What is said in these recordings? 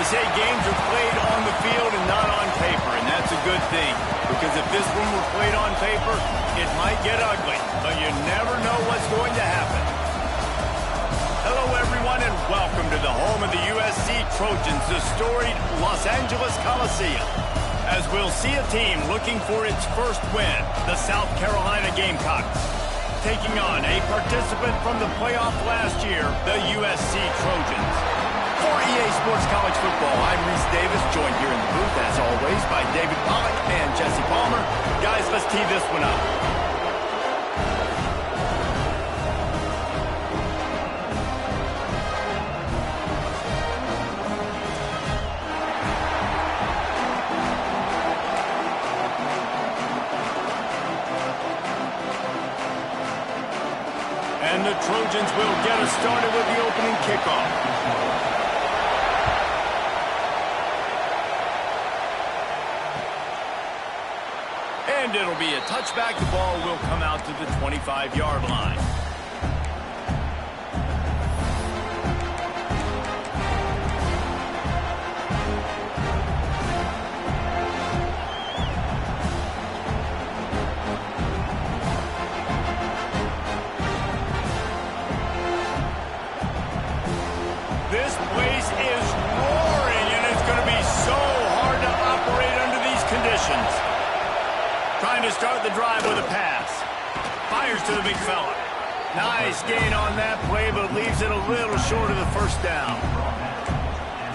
They say games are played on the field and not on paper, and that's a good thing. Because if this one were played on paper, it might get ugly, but you never know what's going to happen. Hello, everyone, and welcome to the home of the USC Trojans, the storied Los Angeles Coliseum. As we'll see a team looking for its first win, the South Carolina Gamecocks, taking on a participant from the playoff last year, the USC Trojans. For EA Sports College Football, I'm Reese Davis, joined here in the booth, as always, by David Pollack and Jesse Palmer. Guys, let's tee this one up. And the Trojans will get us started with the opening kickoff. And it'll be a touchback. The ball will come out to the 25-yard line. This place is roaring, and it's going to be so hard to operate under these conditions. Trying to start the drive with a pass. Fires to the big fella. Nice gain on that play, but leaves it a little short of the first down.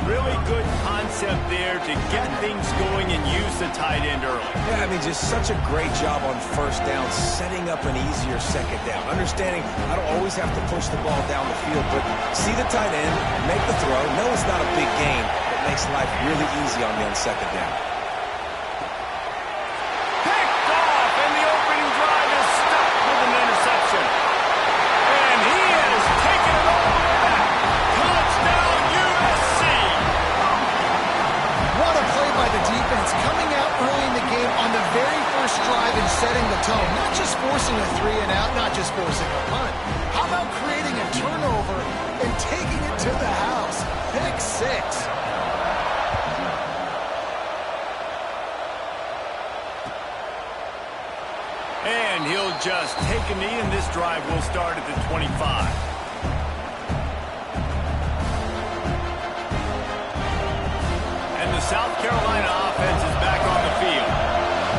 Really good concept there to get things going and use the tight end early. Yeah, I mean, just such a great job on first down, setting up an easier second down. Understanding I don't always have to push the ball down the field, but see the tight end, make the throw. No, it's not a big gain, but makes life really easy on me on second down. Picked off, and the opening drive is stopped with an interception. And he has taken it all the way back. Touchdown, USC! What a play by the defense, coming out early in the game on the very first drive and setting the tone. Not just forcing a 3-and-out, not just forcing a punt. How about creating a turnover and taking it to the house? Pick six. And he'll just take a knee, and this drive will start at the 25. And the South Carolina offense is back on the field.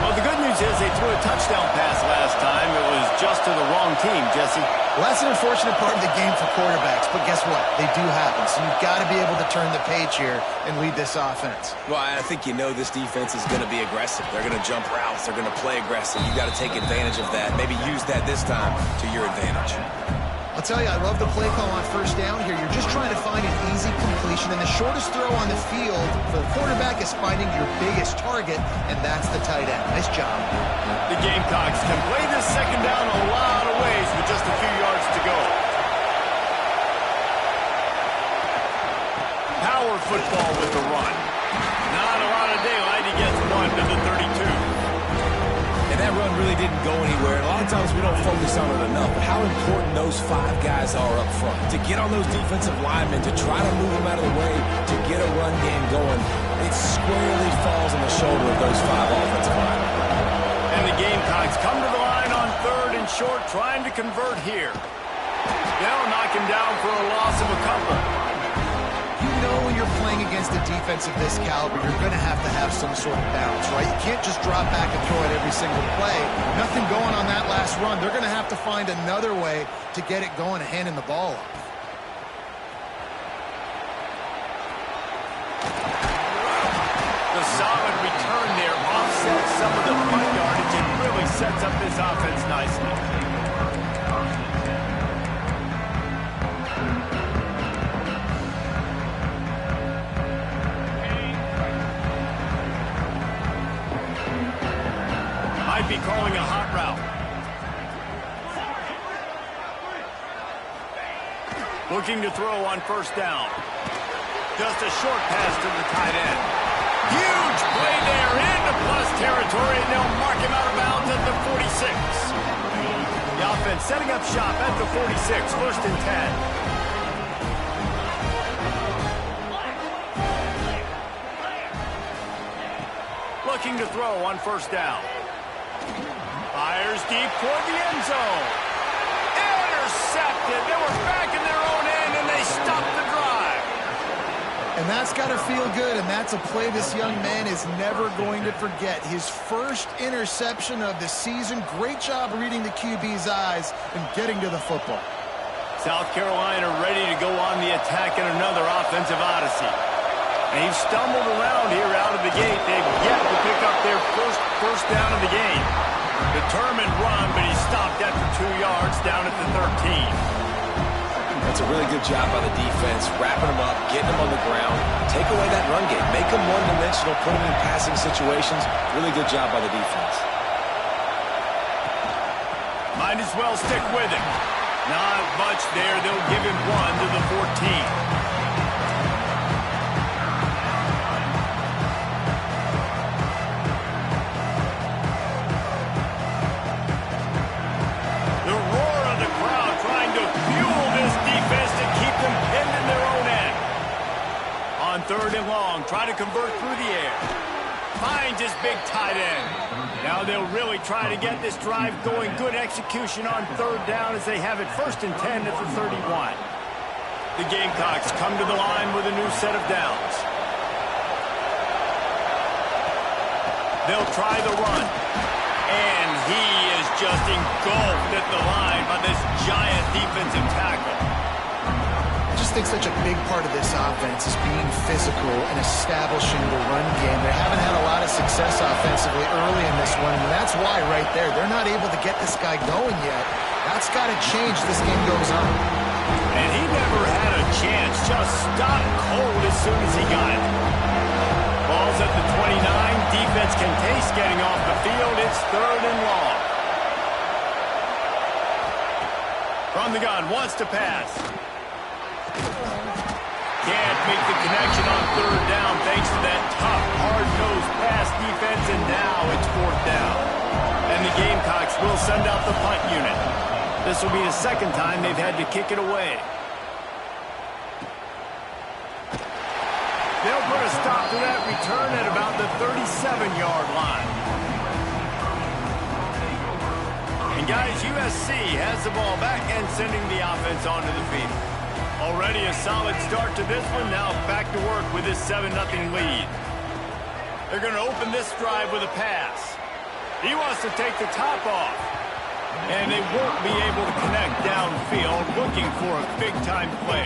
Well, the good news is they threw a touchdown pass last time. It was just to the wrong team, Jesse. Well, that's an unfortunate part of the game for quarterbacks, but guess what? They do happen, so you've got to be able to turn the page here and lead this offense. Well, I think you know this defense is going to be aggressive. They're going to jump routes. They're going to play aggressive. You've got to take advantage of that. Maybe use that this time to your advantage. I'll tell you, I love the play call on first down here. You're just trying to find an easy completion, and the shortest throw on the field for the quarterback is finding your biggest target, and that's the tight end. Nice job. The Gamecocks can play this second down a lot of ways with just a few yards to go. Power football with the run. Not a lot of daylight. He gets one to the 32. And that run really didn't go anywhere. A lot of times we don't focus on it enough, but how important those five guys are up front. To get on those defensive linemen, to try to move them out of the way, to get a run game going, it squarely falls on the shoulder of those five offensive linemen. And the Gamecocks come to the line on third and short, trying to convert here. They'll knock him down for a loss of a couple. You know when you're playing against a defense of this caliber, you're going to have some sort of balance, right? You can't just drop back and throw it every single play. Nothing going on that last run. They're going to have to find another way to get it going and handing the ball off. The solid return there offsets some of the punt yardage and really sets up this offense nicely. Might be calling a hot route. Looking to throw on first down. Just a short pass to the tight end. Huge play there into plus territory, and they'll mark him out of bounds at the 46. The offense setting up shop at the 46, first and 10. looking to throw on first down. Fires deep toward the end zone. Intercepted. They were back in their own end, and they stopped the drive. And that's got to feel good, and that's a play this young man is never going to forget. His first interception of the season. Great job reading the QB's eyes and getting to the football. South Carolina ready to go on the attack in another offensive odyssey. And he's stumbled around here out of the gate. They've yet to pick up their first down of the game. Determined run, but he stopped after 2 yards down at the 13. That's a really good job by the defense, wrapping them up, getting them on the ground. Take away that run game. Make them one-dimensional, put them in passing situations. Really good job by the defense. Might as well stick with him. Not much there. They'll give him 1 to the 14. Third and long, try to convert through the air. Finds his big tight end. Now they'll really try to get this drive going. Good execution on third down as they have it 1st and 10 at the 31. The Gamecocks come to the line with a new set of downs. They'll try the run. And he is just engulfed at the line by this giant defensive tackle. I think such a big part of this offense is being physical and establishing the run game. They haven't had a lot of success offensively early in this one, and that's why right there, they're not able to get this guy going yet. That's got to change as this game goes on. And he never had a chance, just stopped cold as soon as he got it. Ball's at the 29. Defense can taste getting off the field. It's 3rd and long. From the gun, wants to pass. Can't make the connection on third down thanks to that tough, hard-nosed pass defense, and now it's 4th down. And the Gamecocks will send out the punt unit. This will be the 2nd time they've had to kick it away. They'll put a stop to that return at about the 37-yard line. And guys, USC has the ball back and sending the offense onto the field. Already a solid start to this one. Now back to work with this 7-0 lead. They're going to open this drive with a pass. He wants to take the top off. And they won't be able to connect downfield, looking for a big-time play.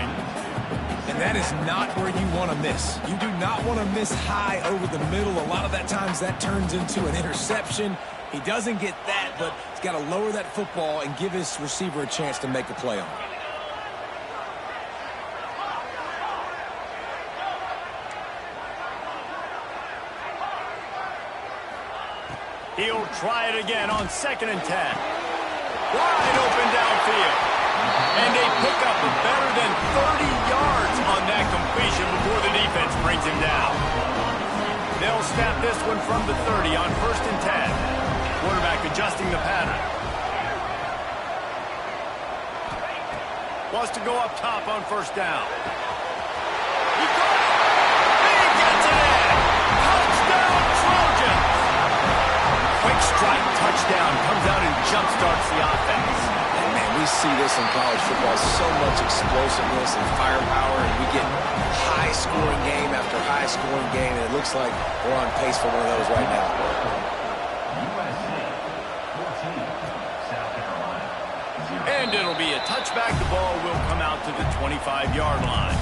And that is not where you want to miss. You do not want to miss high over the middle. A lot of that times that turns into an interception. He doesn't get that, but he's got to lower that football and give his receiver a chance to make a play on it. He'll try it again on 2nd and 10. Wide open downfield. And they pick up better than 30 yards on that completion before the defense brings him down. They'll snap this one from the 30 on 1st and 10. Quarterback adjusting the pattern. Wants to go up top on 1st down. He got it. And he gets it in. Touchdown, Trojan. Quick strike, touchdown, comes out and jump-starts the offense. And man, we see this in college football, so much explosiveness and firepower, and we get high-scoring game after high-scoring game, and it looks like we're on pace for one of those right now. And it'll be a touchback. The ball will come out to the 25-yard line.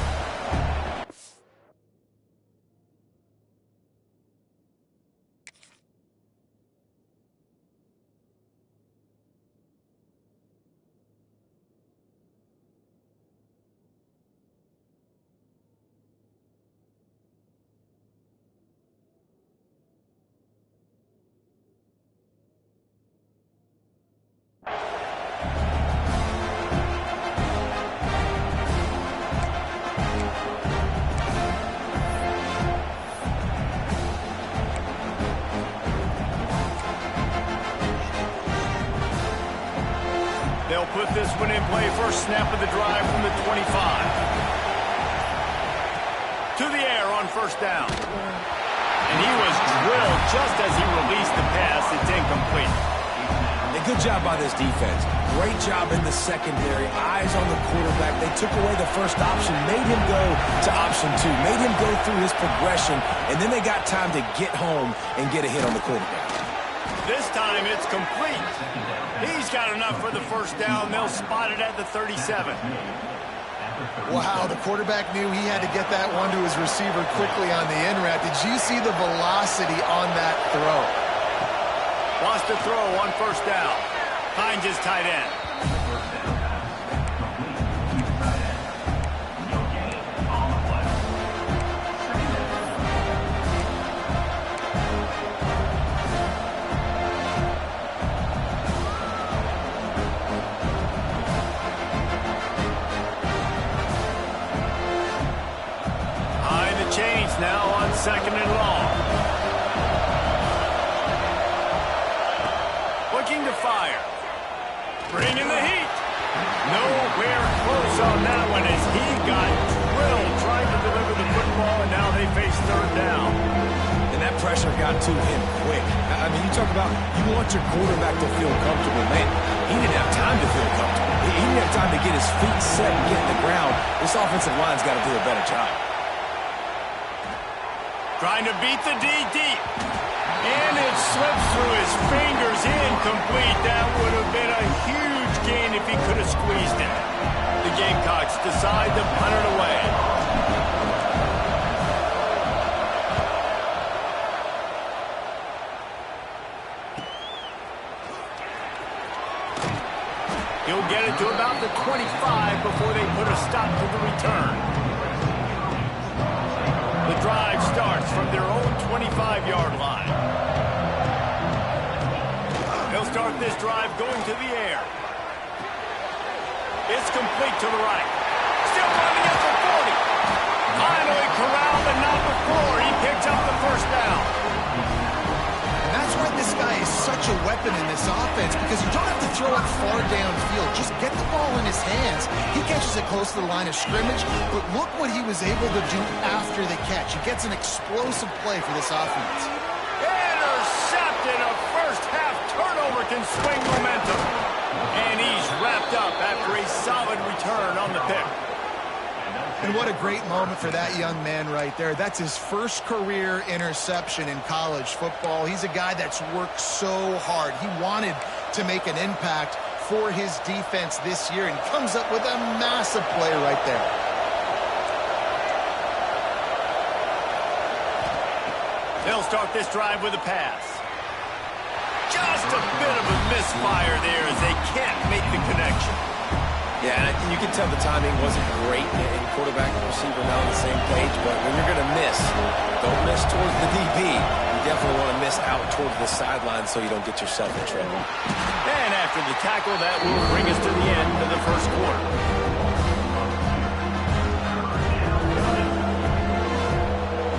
They'll put this one in play. First snap of the drive from the 25. To the air on 1st down. And he was drilled just as he released the pass, it's incomplete. A good job by this defense. Great job in the secondary. Eyes on the quarterback. They took away the first option, made him go to option 2, made him go through his progression, and then they got time to get home and get a hit on the quarterback. This time it's complete. He's got enough for the first down. They'll spot it at the 37. Wow, the quarterback knew he had to get that one to his receiver quickly on the in route. Did you see the velocity on that throw? Lost the throw on first down. Hines is tight end. Behind the chains now on second and long. Looking to fire. Bringing the heat. Nowhere close on that one as he got drilled trying to deliver the football, and now they face third down. And that pressure got to him quick. I mean, you talk about you want your quarterback to feel comfortable. Man, he didn't have time to feel comfortable. He didn't have time to get his feet set and get in the ground. This offensive line's got to do a better job. Trying to beat the D deep. And it slips through his fingers, incomplete. That would have been a huge gain if he could have squeezed it. The Gamecocks decide to punt it away. He'll get it to about the 25 before they put a stop to the return. The drive starts from their own 25-yard line. They'll start this drive going to the air. It's complete to the right. Still running at the 40. Finally corralled, but not before. He picks up the first down. And that's why this guy is such a weapon in this offense, because you don't have to throw it far downfield. Just get the ball in his hands. He catches it close to the line of scrimmage, but look what he was able to do after the catch. He gets an explosive play for this offense. Intercepted. A first-half turnover can swing momentum. And he's wrapped up after a solid return on the pick. And what a great moment for that young man right there. That's his first career interception in college football. He's a guy that's worked so hard. He wanted to make an impact for his defense this year and comes up with a massive play right there. They'll start this drive with a pass. Just a bit of a misfire there as they can't make the connection. Yeah, and you can tell the timing wasn't great, and quarterback and receiver now on the same page, but when you're going to miss, don't miss towards the DB. You definitely want to miss out towards the sideline so you don't get yourself in trouble. And after the tackle, that will bring us to the end of the first quarter.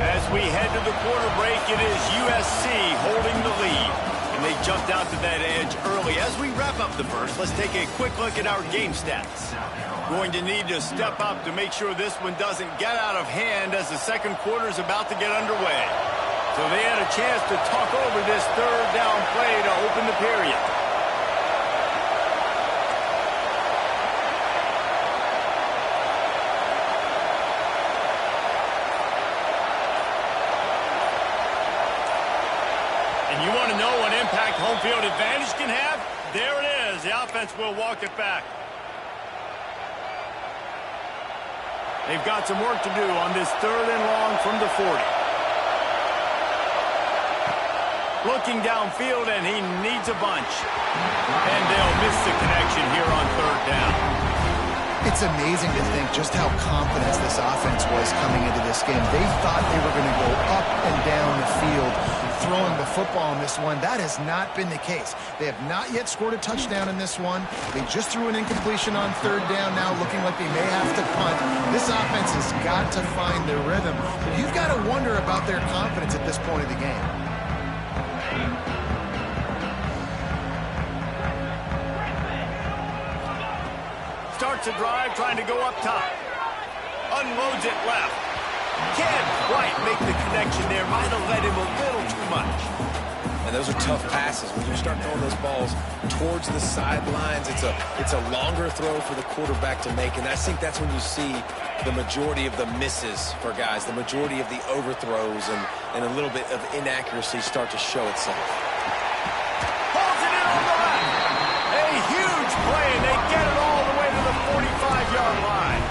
As we head to the quarter break, it is USC holding the lead. And they jumped out to that edge early. As we wrap up the first, let's take a quick look at our game stats. Going to need to step up to make sure this one doesn't get out of hand as the second quarter is about to get underway. So they had a chance to talk over this third down play to open the period. You want to know what impact home field advantage can have? There it is. The offense will walk it back. They've got some work to do on this third and long from the 40. Looking downfield, and he needs a bunch. And they'll miss the connection here on third down. It's amazing to think just how confident this offense was coming into this game. They thought they were going to go up and down the field throwing the football in this one. That has not been the case. They have not yet scored a touchdown in this one. They just threw an incompletion on third down now, looking like they may have to punt. This offense has got to find their rhythm. But you've got to wonder about their confidence at this point of the game. Starts a drive trying to go up top. Unloads it left. Can't quite make the connection there. Might have led him a little too much. And those are tough passes. When you start throwing those balls towards the sidelines, it's a longer throw for the quarterback to make. And I think that's when you see the majority of the misses for guys, the majority of the overthrows and a little bit of inaccuracy start to show itself. Holds it in on the left. A huge play, and they get it all the way to the 45-yard line.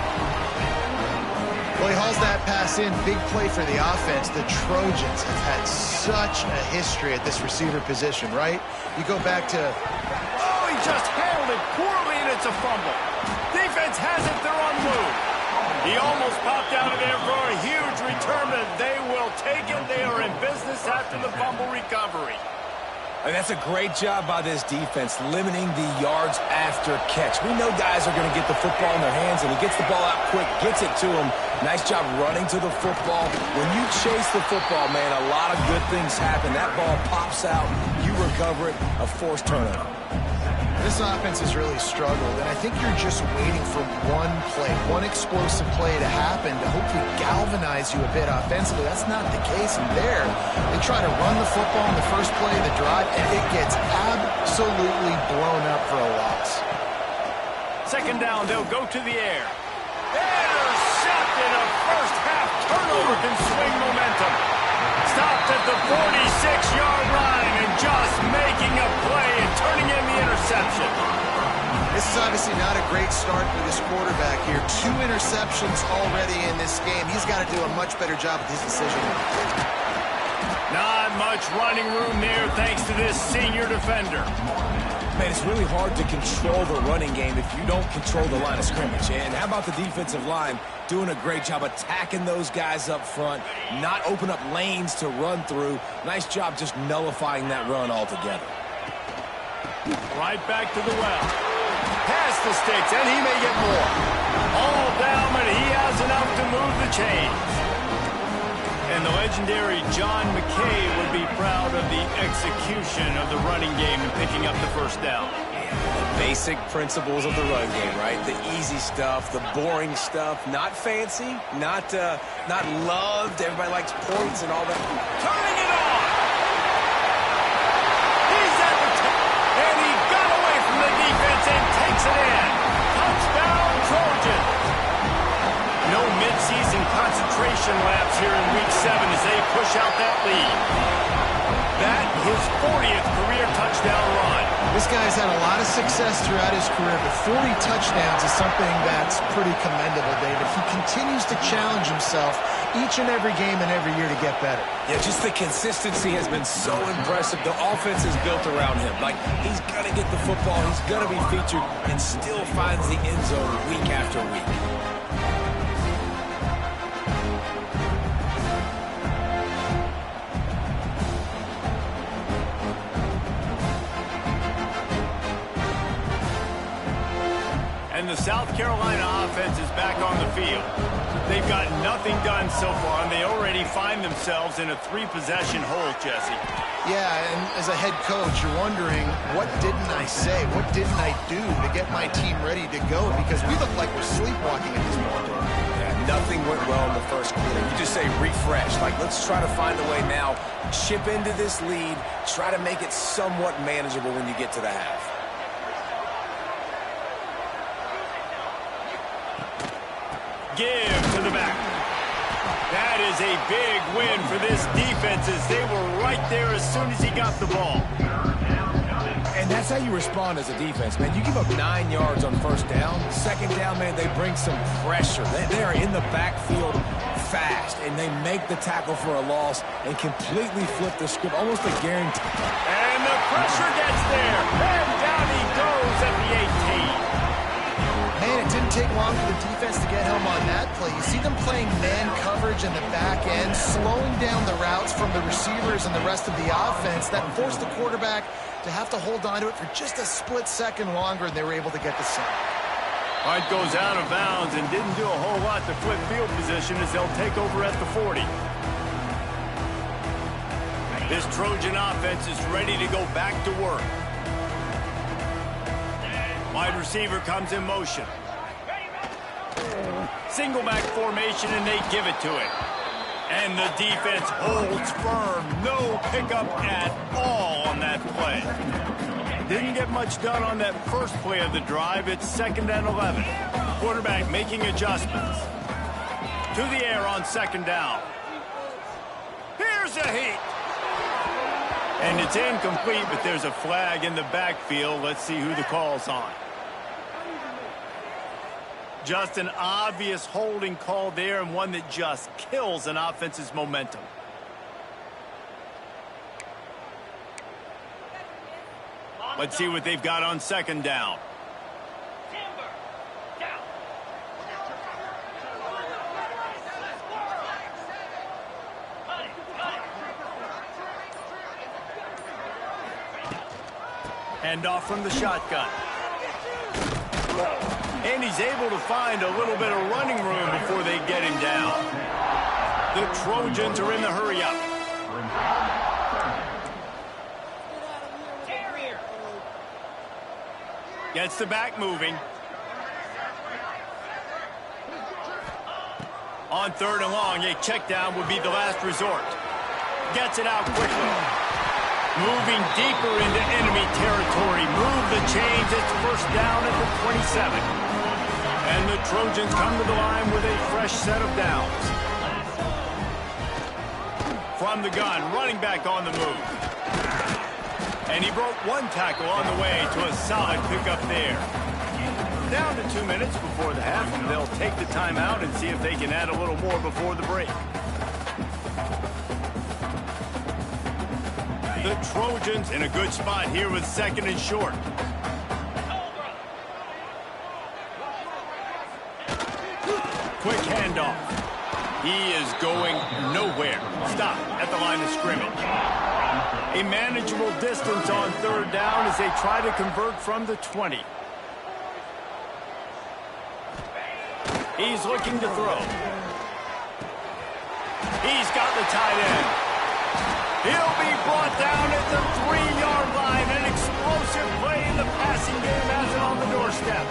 Well, he hauls that pass in. Big play for the offense. The Trojans have had such a history at this receiver position, right? You go back to... Oh, he just handled it poorly, and it's a fumble. Defense has it. They're on the move. He almost popped out of there for a huge return, but they will take it. They are in business after the fumble recovery. And that's a great job by this defense, limiting the yards after catch. We know guys are going to get the football in their hands, and he gets the ball out quick, gets it to him. Nice job running to the football. When you chase the football, man, a lot of good things happen. That ball pops out, you recover it, a forced turnover. This offense has really struggled, and I think you're just waiting for one play, one explosive play to happen to hopefully galvanize you a bit offensively. That's not the case, and there, they try to run the football in the first play of the drive, and it gets absolutely blown up for a loss. Second down, they'll go to the air. Intercepted. A first-half turnover can swing momentum. Stopped at the 46-yard line and just making a play and turning in the interception. This is obviously not a great start for this quarterback here. 2 interceptions already in this game. He's got to do a much better job with his decision. Not much running room there thanks to this senior defender. Man, it's really hard to control the running game if you don't control the line of scrimmage. And how about the defensive line doing a great job attacking those guys up front, not open up lanes to run through. Nice job just nullifying that run altogether. Right back to the well. Past the sticks, and he may get more. All down, but he has enough to move the chains. And the legendary John McKay would be proud of the execution of the running game and picking up the first down. The basic principles of the run game, right? The easy stuff, the boring stuff, not fancy, not loved. Everybody likes points and all that. Turning it on! He's at the top, and he got away from the defense and takes it in. Touchdown, Trojan! No mid-season concentration laps here in Week 7 as they push out that lead. That, his 40th career touchdown run. This guy's had a lot of success throughout his career, but 40 touchdowns is something that's pretty commendable, David. He continues to challenge himself each and every game and every year to get better. Yeah, just the consistency has been so impressive. The offense is built around him. Like, he's going to get the football, he's going to be featured, and still finds the end zone week after week. And the South Carolina offense is back on the field. They've got nothing done so far, and they already find themselves in a 3-possession hole, Jesse. Yeah, and as a head coach, you're wondering, what didn't I say? What didn't I do to get my team ready to go? Because we look like we're sleepwalking at this point. Yeah, nothing went well in the first quarter. You just say refresh. Like, let's try to find a way now. Chip into this lead. Try to make it somewhat manageable when you get to the half. Give to the back. That is a big win for this defense as they were right there as soon as he got the ball. And that's how you respond as a defense, man. You give up 9 yards on first down. Second down, man, they bring some pressure. They are in the backfield fast, and they make the tackle for a loss and completely flip the script, almost a guarantee. And the pressure gets there. And down he goes at the 18. Man, it didn't take long for the defense to get home on that play. You see them playing man coverage in the back end, slowing down the routes from the receivers and the rest of the offense. That forced the quarterback to have to hold on to it for just a split second longer, and they were able to get the sack. Punt goes out of bounds and didn't do a whole lot to flip field position as they'll take over at the 40. This Trojan offense is ready to go back to work. Wide receiver comes in motion. Single back formation, and they give it to him. And the defense holds firm. No pickup at all on that play. Didn't get much done on that first play of the drive. It's 2nd and 11. Quarterback making adjustments. To the air on 2nd down. Here's a heat. And it's incomplete, but there's a flag in the backfield. Let's see who the call's on. Just an obvious holding call there, and one that just kills an offense's momentum. Let's see what they've got on 2nd down. Hand off from the shotgun. And he's able to find a little bit of running room before they get him down. The Trojans are in the hurry-up. Gets the back moving. On 3rd and long, a check down would be the last resort. Gets it out quickly. Moving deeper into enemy territory. Move the chains. It's 1st down at the 27. And the Trojans come to the line with a fresh set of downs. From the gun, running back on the move. And he broke one tackle on the way to a solid pickup there. Down to 2 minutes before the half, and they'll take the timeout and see if they can add a little more before the break. The Trojans in a good spot here with 2nd and short. Quick handoff. He is going nowhere. Stop at the line of scrimmage. A manageable distance on 3rd down as they try to convert from the 20. He's looking to throw. He's got the tight end. He'll be brought down at the 3-yard line. An explosive play in the passing game has it on the doorstep.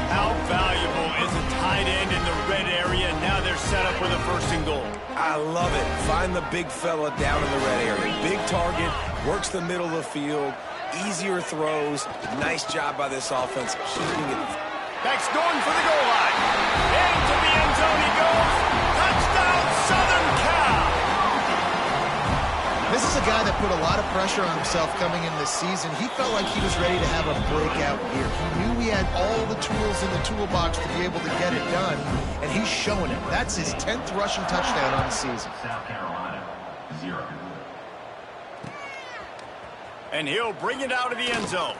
How valuable is a tight end in the red area? Now they're set up with a 1st and goal. I love it. Find the big fella down in the red area. Big target, works the middle of the field, easier throws. Nice job by this offense keeping it. Beck's going for the goal line. Into the end zone he goes. Touchdown, Southern Cal. This is a guy that put a lot of pressure on himself coming in this season. He felt like he was ready to have a breakout year. He knew he had all the tools in the toolbox to be able to get it done, and he's showing it. That's his 10th rushing touchdown on the season. South Carolina, 0. And he'll bring it out of the end zone.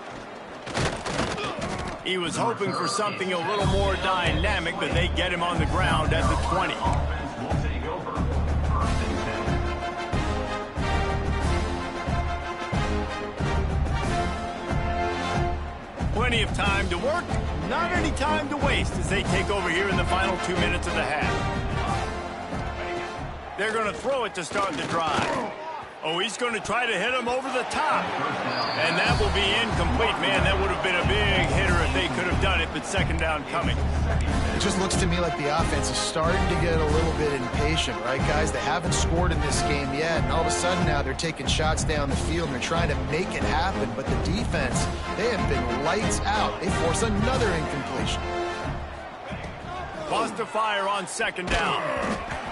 He was hoping for something a little more dynamic, but they get him on the ground at the 20. Plenty of time to work, not any time to waste as they take over here in the final 2 minutes of the half. They're going to throw it to start the drive. Oh, he's going to try to hit him over the top. And that will be incomplete. Man, that would have been a big hitter if they could have done it, but 2nd down coming. It just looks to me like the offense is starting to get a little bit impatient, right, guys? They haven't scored in this game yet, and all of a sudden now they're taking shots down the field and they're trying to make it happen. But the defense, they have been lights out. They force another incompletion. Bust a fire on 2nd down.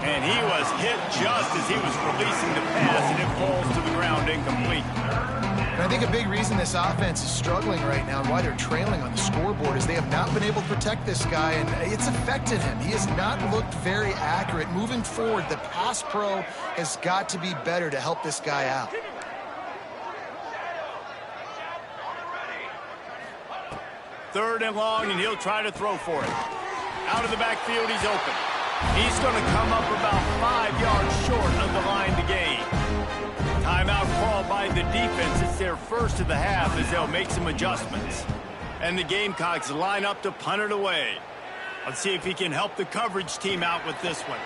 And he was hit just as he was releasing the pass, and it falls to the ground incomplete. And I think a big reason this offense is struggling right now and why they're trailing on the scoreboard is they have not been able to protect this guy, and it's affected him. He has not looked very accurate. Moving forward, the pass pro has got to be better to help this guy out. Third and long, and he'll try to throw for it. Out of the backfield, he's open. He's going to come up about 5 yards short of the line to gain. Timeout called by the defense. It's their first of the half as they'll make some adjustments. And the Gamecocks line up to punt it away. Let's see if he can help the coverage team out with this one.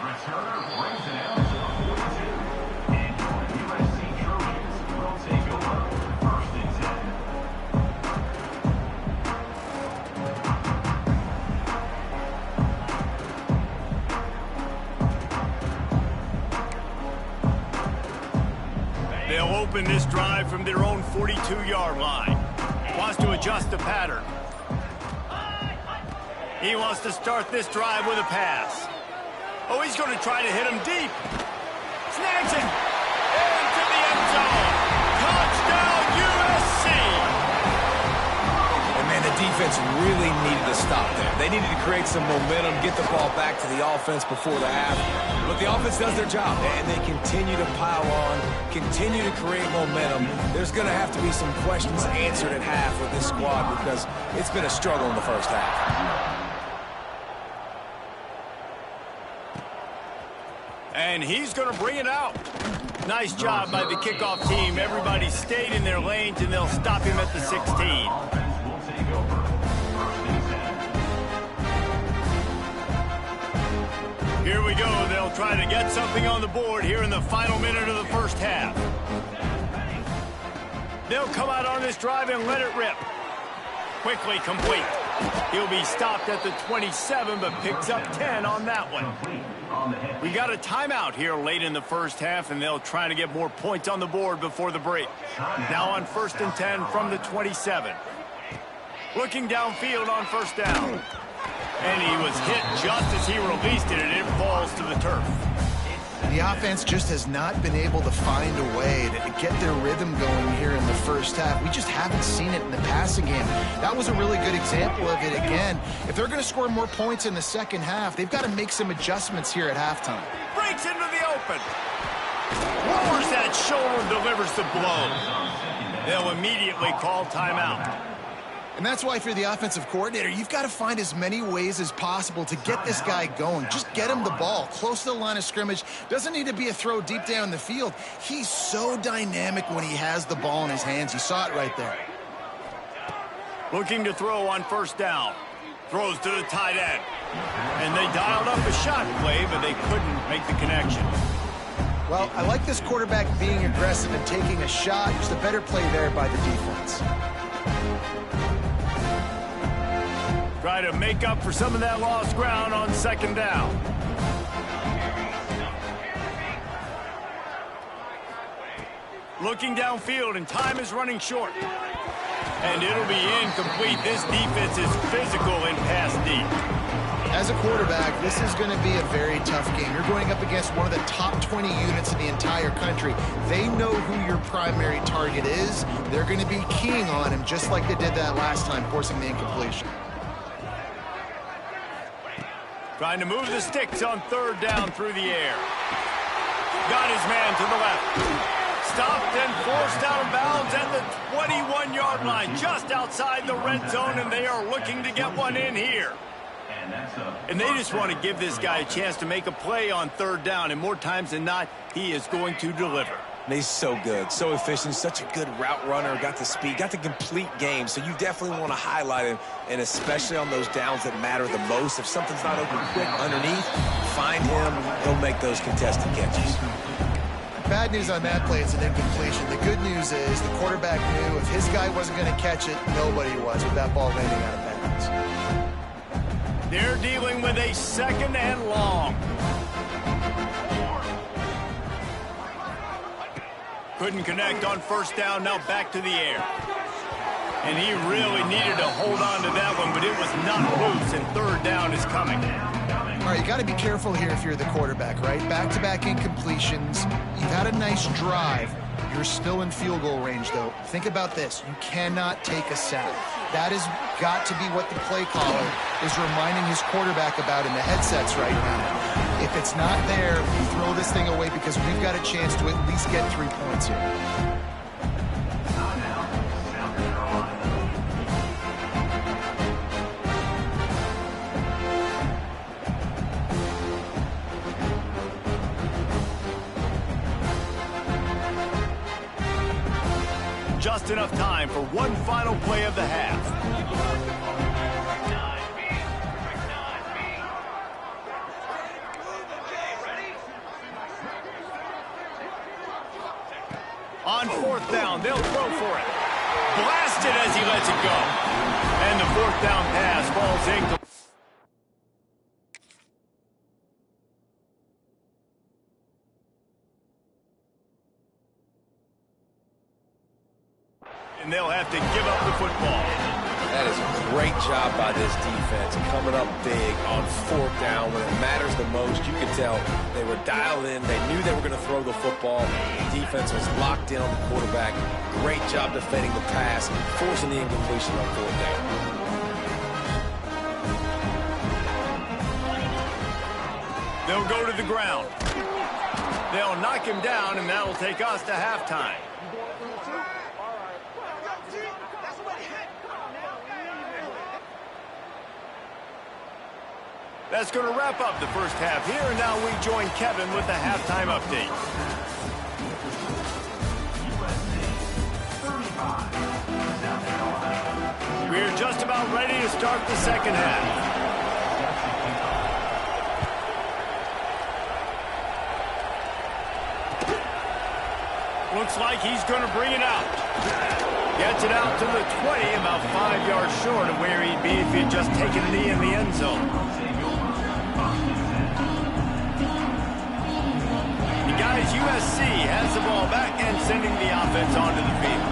Returner brings it out to the 42. And your USC Trojans will take over 1st and 10. They'll open this drive from their own 42-yard line. Wants to adjust the pattern. He wants to start this drive with a pass. Oh, he's going to try to hit him deep. Snags it. Into the end zone. Touchdown, USC. And, man, the defense really needed to stop there. They needed to create some momentum, get the ball back to the offense before the half. But the offense does their job, and they continue to pile on, continue to create momentum. There's going to have to be some questions answered at half with this squad because it's been a struggle in the first half. And he's going to bring it out. Nice job by the kickoff team. Everybody stayed in their lanes, and they'll stop him at the 16. Will take over. First and 10. Here we go. They'll try to get something on the board here in the final minute of the first half. They'll come out on this drive and let it rip. Quickly complete. He'll be stopped at the 27, but picks up 10 on that one. We got a timeout here late in the first half, and they'll try to get more points on the board before the break. Now on 1st and 10 from the 27. Looking downfield on first down. And he was hit just as he released it, and it falls to the turf. The offense just has not been able to find a way to get their rhythm going here in the first half. We just haven't seen it in the passing game. That was a really good example of it again. If they're going to score more points in the second half, they've got to make some adjustments here at halftime. Breaks into the open. Lowers that shoulder and delivers the blow. They'll immediately call timeout. And that's why if you're the offensive coordinator, you've got to find as many ways as possible to get this guy going. Just get him the ball close to the line of scrimmage. Doesn't need to be a throw deep down the field. He's so dynamic when he has the ball in his hands. You saw it right there. Looking to throw on first down. Throws to the tight end. And they dialed up a shot play, but they couldn't make the connection. Well, I like this quarterback being aggressive and taking a shot. Just a better play there by the defense. Try to make up for some of that lost ground on second down. Looking downfield, and time is running short. And it'll be incomplete. This defense is physical and pass deep. As a quarterback, this is going to be a very tough game. You're going up against one of the top 20 units in the entire country. They know who your primary target is. They're going to be keying on him just like they did that last time, forcing the incompletion. Trying to move the sticks on third down through the air. Got his man to the left. Stopped and forced out of bounds at the 21-yard line, just outside the red zone, and they are looking to get one in here. And they just want to give this guy a chance to make a play on third down, and more times than not, he is going to deliver. And he's so good, so efficient, such a good route runner, got the speed, got the complete game. So you definitely want to highlight him, and especially on those downs that matter the most. If something's not open quick underneath, find him. He'll make those contested catches. Bad news on that play, it's an incompletion. The good news is the quarterback knew if his guy wasn't going to catch it, nobody was with that ball landing out of bounds. They're dealing with a second and long. Couldn't connect on first down, now back to the air. And he really needed to hold on to that one, but it was not loose, and third down is coming. All right, you got to be careful here if you're the quarterback, right? Back-to-back incompletions. You've had a nice drive. You're still in field goal range, though. Think about this. You cannot take a sack. That has got to be what the play caller is reminding his quarterback about in the headsets right now. If it's not there, throw this thing away because we've got a chance to at least get 3 points here. Just enough time for one final play of the half. On fourth down, they'll throw for it. Blasted as he lets it go. And the fourth down pass falls incomplete. and they'll have to give up the football. That is a great job by this defense, coming up big on 4th down when it matters the most. You could tell they were dialed in. They knew they were going to throw the football. The defense was locked in on the quarterback. Great job defending the pass, forcing the incompletion on 4th down. They'll go to the ground. They'll knock him down, and that'll take us to halftime. That's going to wrap up the first half here, and now we join Kevin with the halftime update. We're just about ready to start the second half. Looks like he's going to bring it out. Gets it out to the 20, about 5 yards short of where he'd be if he'd just taken a knee in the end zone. The guys, USC has the ball back and sending the offense onto the field.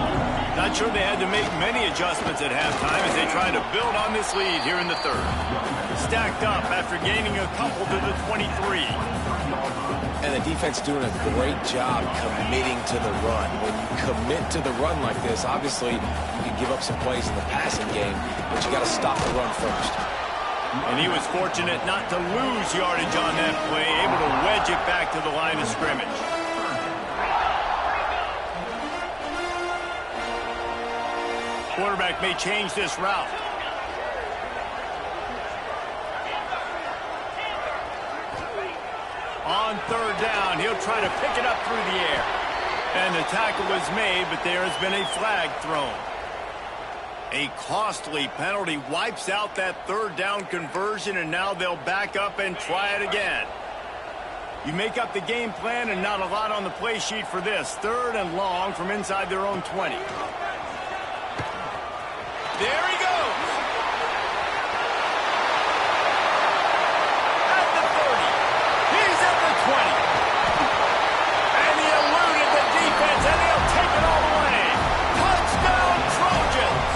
Not sure they had to make many adjustments at halftime as they try to build on this lead here in the third. Stacked up after gaining a couple to the 23. And the defense doing a great job committing to the run. When you commit to the run like this, obviously you can give up some plays in the passing game, but you got to stop the run first. And he was fortunate not to lose yardage on that play, able to wedge it back to the line of scrimmage. Quarterback may change this route. On 3rd down, he'll try to pick it up through the air. And the tackle was made, but there has been a flag thrown. A costly penalty wipes out that 3rd down conversion, and now they'll back up and try it again. You make up the game plan, and not a lot on the play sheet for this. 3rd and long from inside their own 20. There he goes. At the 30. He's at the 20. And he eluded the defense, and he'll take it all the way. Touchdown, Trojans.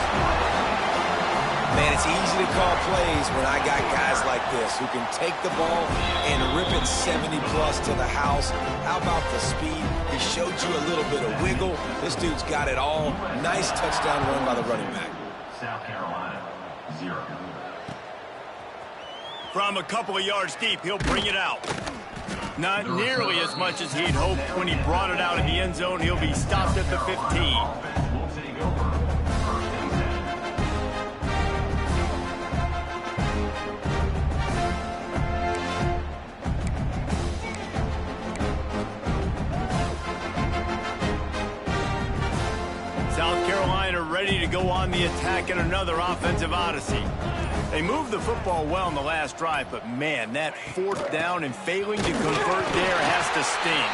Man, it's easy to call plays when I got guys like this who can take the ball and rip it 70-plus to the house. How about the speed? He showed you a little bit of wiggle. This dude's got it all. Nice touchdown run by the running back. South Carolina, 0. From a couple of yards deep, he'll bring it out. Not nearly as much as he'd hoped when he brought it out in the end zone. He'll be stopped at the 15. We'll take over 1st and 10. South Carolina ready to go on the attack in another offensive odyssey. They moved the football well in the last drive, but man, that 4th down and failing to convert there has to sting.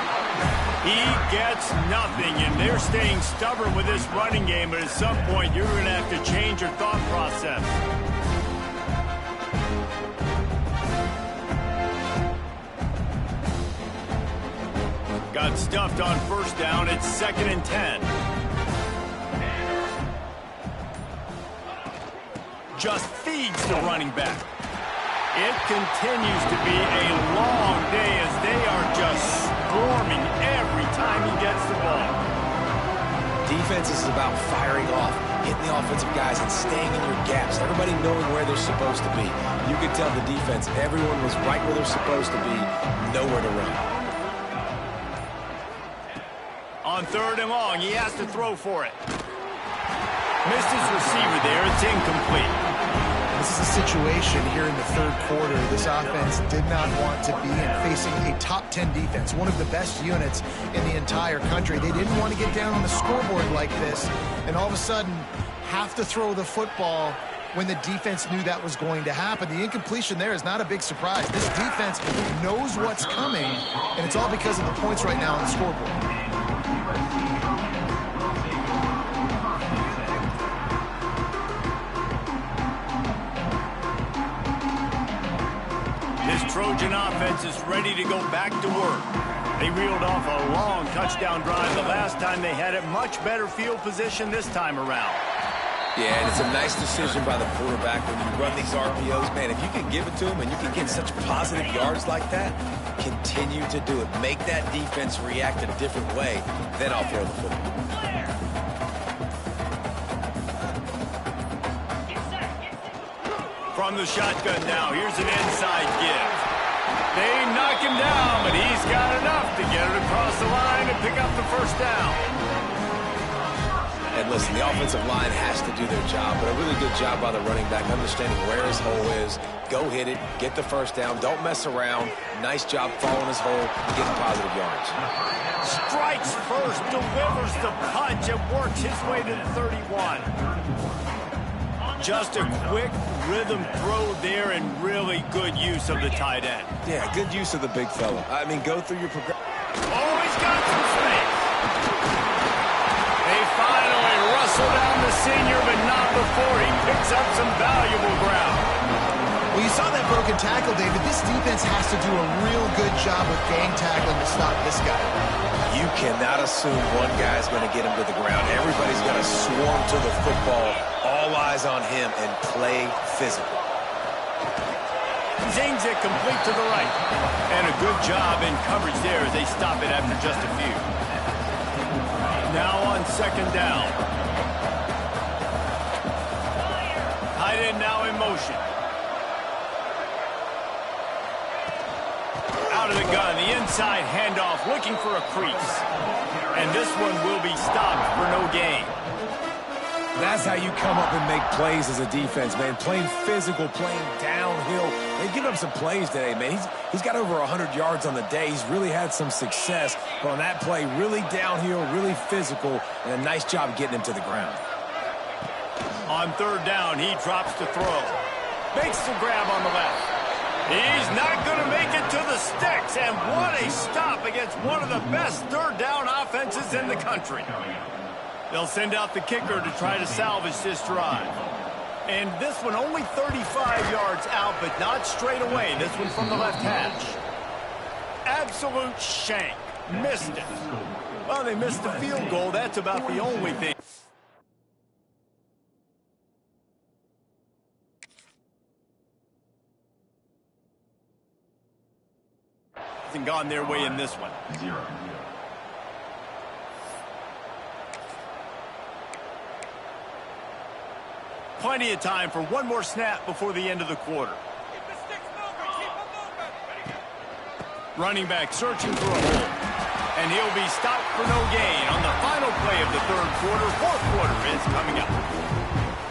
He gets nothing, and they're staying stubborn with this running game, but at some point you're going to have to change your thought process. Got stuffed on 1st down. It's 2nd and 10. Just feeds the running back. It continues to be a long day as they are just swarming every time he gets the ball. Defense is about firing off, hitting the offensive guys and staying in your gaps. Everybody knowing where they're supposed to be. You could tell the defense, everyone was right where they're supposed to be, nowhere to run. On 3rd and long, he has to throw for it. Missed his receiver there. It's incomplete. This is a situation here in the 3rd quarter this offense did not want to be in, facing a top 10 defense, one of the best units in the entire country. They didn't want to get down on the scoreboard like this and all of a sudden have to throw the football when the defense knew that was going to happen. The incompletion there is not a big surprise. This defense knows what's coming, and it's all because of the points right now on the scoreboard. Trojan offense is ready to go back to work. They reeled off a long touchdown drive the last time they had it. Much better field position this time around. Yeah, and it's a nice decision by the quarterback when you run these RPOs. Man, if you can give it to him and you can get such positive yards like that, continue to do it. Make that defense react a different way, then I'll throw the football. From the shotgun now, here's an inside give. They knock him down, but he's got enough to get it across the line and pick up the first down. And listen, the offensive line has to do their job, but a really good job by the running back, understanding where his hole is. Go hit it, get the first down, don't mess around. Nice job following his hole, getting positive yards. Strikes first, delivers the punch, and works his way to the 31. Just a quick rhythm throw there and really good use of the tight end. Yeah, good use of the big fella. I mean, go through your progression. Oh, he's got some space. They finally rustle down the senior, but not before he picks up some valuable ground. Well, you saw that broken tackle, David. This defense has to do a real good job with gang tackling to stop this guy. You cannot assume one guy's going to get him to the ground. Everybody's got to swarm to the football. All eyes on him and play physical. Zings it complete to the right. And a good job in coverage there as they stop it after just a few. Now on second down. Tight end now in motion. Out of the gun, the inside handoff, looking for a crease. And this one will be stopped for no gain. That's how you come up and make plays as a defense, man. Playing physical, playing downhill. They've given up some plays today, man. He's got over 100 yards on the day. He's really had some success. But on that play, really downhill, really physical, and a nice job getting him to the ground. On third down, he drops to throw. Makes the grab on the left. He's not going to make it to the sticks, and what a stop against one of the best third down offenses in the country. They'll send out the kicker to try to salvage this drive. And this one only 35 yards out, but not straight away. This one from the left hash. Absolute shank. Missed it. Well, they missed the field goal. That's about the only thing. Hasn't gone their way in this one. Plenty of time for one more snap before the end of the quarter. Keep the sticks moving. Keep them moving. Running back searching for a hole. And he'll be stopped for no gain on the final play of the third quarter. Fourth quarter is coming up.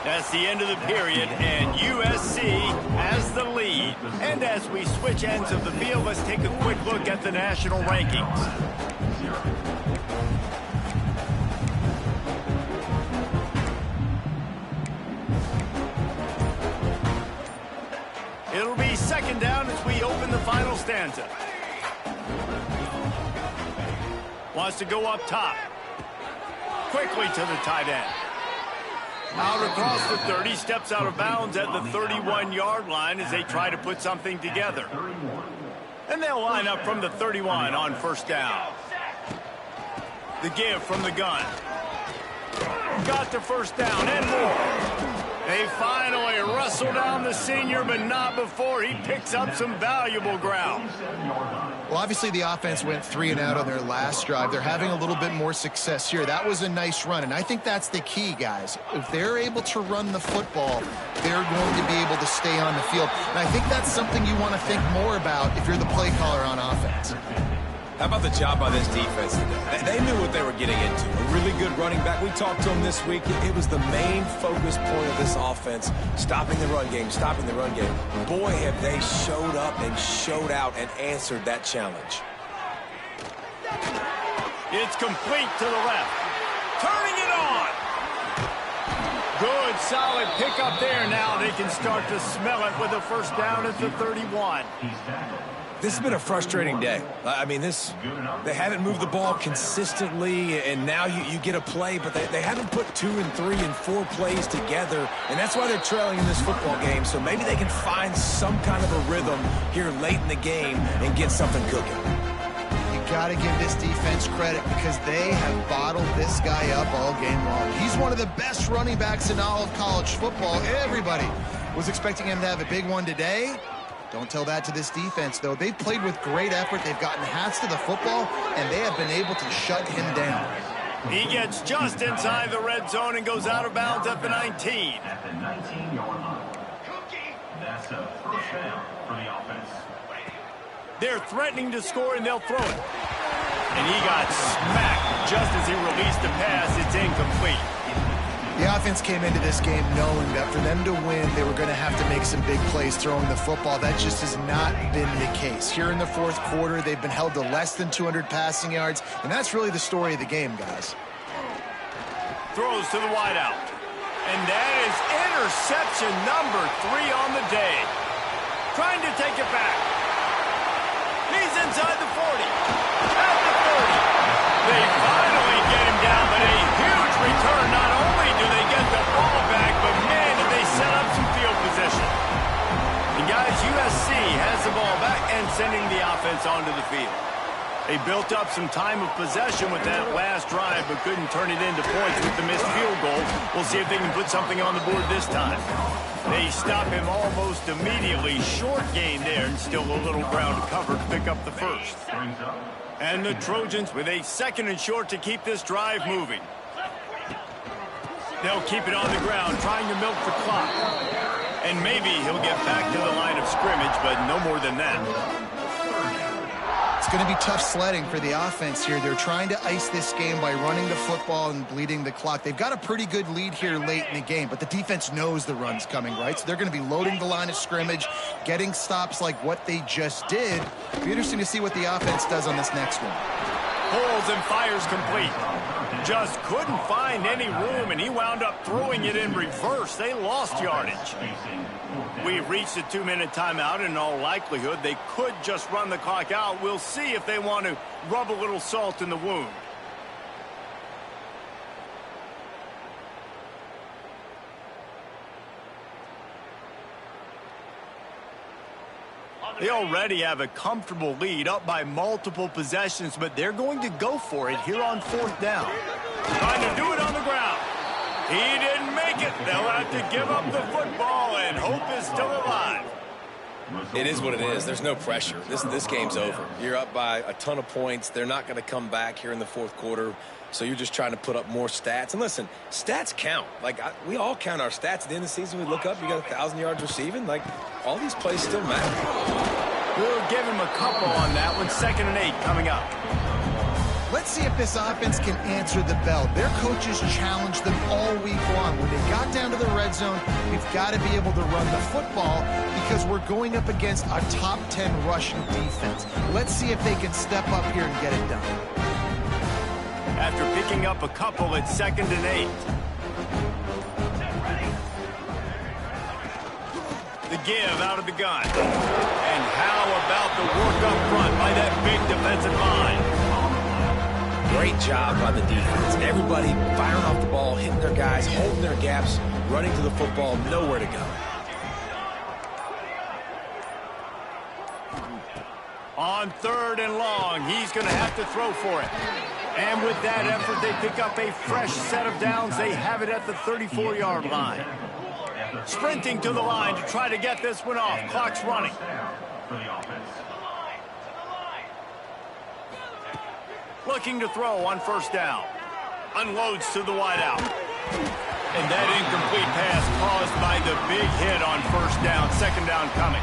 That's the end of the period, and USC has the lead. And as we switch ends of the field, let's take a quick look at the national rankings. It'll be second down as we open the final stanza. Wants to go up top. Quickly to the tight end. Out across the 30, steps out of bounds at the 31-yard line as they try to put something together. And they'll line up from the 31 on first down. The give from the gun. Got the first down and more. They finally wrestle down the senior, but not before he picks up some valuable ground. Well, obviously the offense went 3 and out on their last drive. They're having a little bit more success here. That was a nice run, and I think that's the key, guys. If they're able to run the football, they're going to be able to stay on the field. And I think that's something you want to think more about if you're the play caller on offense. How about the job by this defense today? They knew what they were getting into. A really good running back. We talked to him this week. It was the main focus point of this offense, stopping the run game, stopping the run game. Boy, have they showed up and showed out and answered that challenge. It's complete to the left. Turning it on. Good, solid pickup there. Now they can start to smell it with a first down at the 31. This has been a frustrating day. I mean, they haven't moved the ball consistently, and now you get a play, but they haven't put 2 and 3 and 4 plays together, and that's why they're trailing in this football game. So maybe they can find some kind of a rhythm here late in the game and get something cooking. You got to give this defense credit because they have bottled this guy up all game long. He's one of the best running backs in all of college football. Everybody was expecting him to have a big one today. Don't tell that to this defense, though. They've played with great effort. They've gotten hats to the football, and they have been able to shut him down. He gets just inside the red zone and goes out of bounds at the 19. At the 19-yard line. That's a first down for the offense. They're threatening to score, and they'll throw it. And he got smacked just as he released the pass. It's incomplete. The offense came into this game knowing that for them to win, they were going to have to make some big plays throwing the football. That just has not been the case. Here in the fourth quarter, they've been held to less than 200 passing yards, and that's really the story of the game, guys. Throws to the wideout. And that is interception number 3 on the day. Trying to take it back. He's inside the 40. At the 30. They finally get him down, but a huge return. Not only do they get the ball back, but man, did they set up some field position. And guys, USC has the ball back and sending the offense onto the field. They built up some time of possession with that last drive, but couldn't turn it into points with the missed field goal. We'll see if they can put something on the board this time. They stop him almost immediately. Short gain there, and still a little ground to cover to pick up the first. And the Trojans with a 2nd and short to keep this drive moving. They'll keep it on the ground, trying to milk the clock. And maybe he'll get back to the line of scrimmage, but no more than that. It's going to be tough sledding for the offense here. They're trying to ice this game by running the football and bleeding the clock. They've got a pretty good lead here late in the game, but the defense knows the run's coming, right? So they're going to be loading the line of scrimmage, getting stops like what they just did. It'll be interesting to see what the offense does on this next one. Pulls and fires complete. Just couldn't find any room, and he wound up throwing it in reverse. They lost yardage. We've reached a 2-minute timeout. In all likelihood, they could just run the clock out. We'll see if they want to rub a little salt in the wound. They already have a comfortable lead, up by multiple possessions, but they're going to go for it here on 4th down. Trying to do it on the ground. He didn't make it. They'll have to give up the football, and hope is still alive. It is what it is. There's no pressure. This game's over. You're up by a ton of points. They're not going to come back here in the fourth quarter, so you're just trying to put up more stats. And listen, stats count. Like, we all count our stats. At the end of the season, we look up, you got 1,000 yards receiving. Like, all these plays still matter. We'll give him a couple on that one. 2nd and 8 coming up. Let's see if this offense can answer the bell. Their coaches challenged them all week long. When they got down to the red zone, we've got to be able to run the football because we're going up against a top 10 rushing defense. Let's see if they can step up here and get it done. After picking up a couple, it's 2nd and 8. The give out of the gun. And how about the work up front by that big defensive line? Great job by the defense. Everybody firing off the ball, hitting their guys, holding their gaps, running to the football, nowhere to go. On 3rd and long, he's going to have to throw for it. And with that effort, they pick up a fresh set of downs. They have it at the 34-yard line. Sprinting to the line to try to get this one off. Clock's running. Looking to throw on 1st down. Unloads to the wideout. And that incomplete pass caused by the big hit on 1st down. 2nd down coming.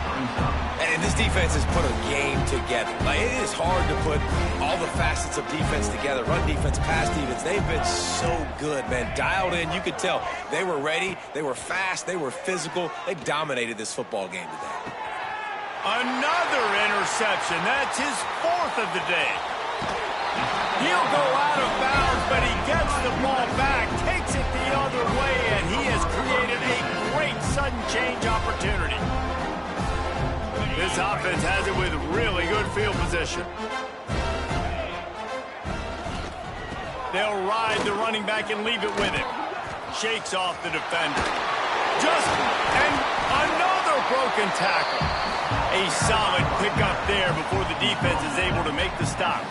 And this defense has put a game together. Like, it is hard to put all the facets of defense together. Run defense, pass defense. They've been so good, man. Dialed in. You could tell they were ready. They were fast. They were physical. They dominated this football game today. Another interception. That's his 4th of the day. He'll go out of bounds, but he gets the ball back, takes it the other way, and he has created a great sudden change opportunity. This This offense has it with really good field position. They'll ride the running back and leave it with him. Shakes off the defender. And another broken tackle. A solid pickup there before the defense is able to make the stop.